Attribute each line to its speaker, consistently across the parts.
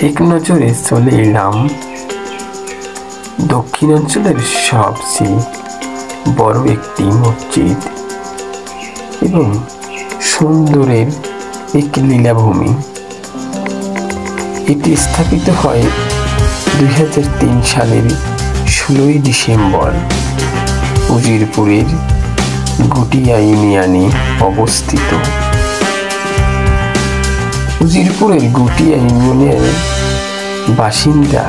Speaker 1: এক নজরে চলে এলাম দক্ষিণাঞ্চলের সবচেয়ে বড় একটি মসজিদ এবং সুন্দরের এক লীলাভূমি। এটি স্থাপিত হয় 2003 সালের 16 ডিসেম্বর উজিরপুরের গুটিয়া ইউনিয়নে অবস্থিত। উজিরপুরের গুটিয়া ইউনিয়নের বাসিন্দা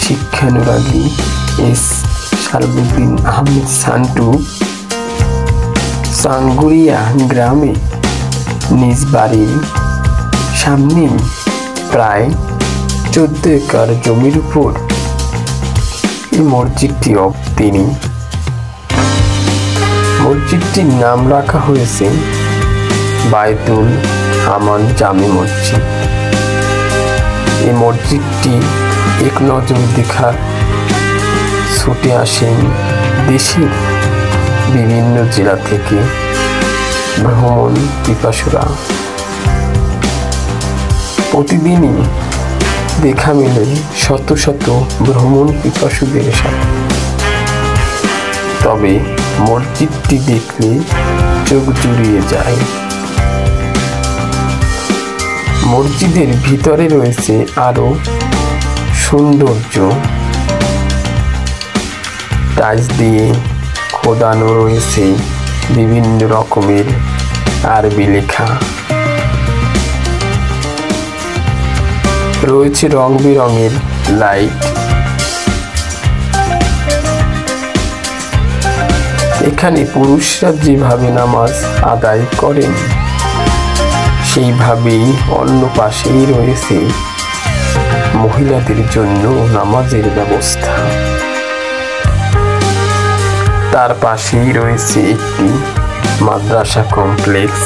Speaker 1: শিক্ষানুরাগী এস সালবুদ্দিন আহমেদ সান্টু চাঙ্গুরিয়া গ্রামে নিজ বাড়ির সামনে প্রায় 14 একর জমির উপর এই মসজিদটি তিনি মসজিদটির নাম রাখা হয়েছে বায়তুল আমান জামে মসজিদ। এই মসজিদটি এক নজর দেখার ছুটে আসেন দেশের বিভিন্ন জেলা থেকে ভ্রমণ পিপাসুরা। প্রতিদিনই দেখা মেলে শত শত ভ্রমণ পিপাসুদের সাথে। তবে মসজিদটি দেখলে চোখ জুড়িয়ে যায়। মসজিদের ভিতরে রয়েছে আরো সৌন্দর্য। টাইলস দিয়ে খোদানো রয়েছে বিভিন্ন রকমের আরবি লেখা। রয়েছে রং বেরঙের লাইট। এখানে পুরুষরা যেভাবে নামাজ আদায় করেন সেইভাবেই অন্য পাশেই রয়েছে মহিলাদের জন্য নামাজের ব্যবস্থা। তার পাশেই রয়েছে একটি মাদ্রাসা কমপ্লেক্স।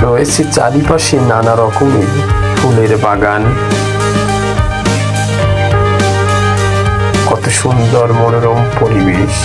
Speaker 1: রয়েছে চারিপাশে নানা রকমের ফুলের বাগান। কত সুন্দর মনোরম পরিবেশ।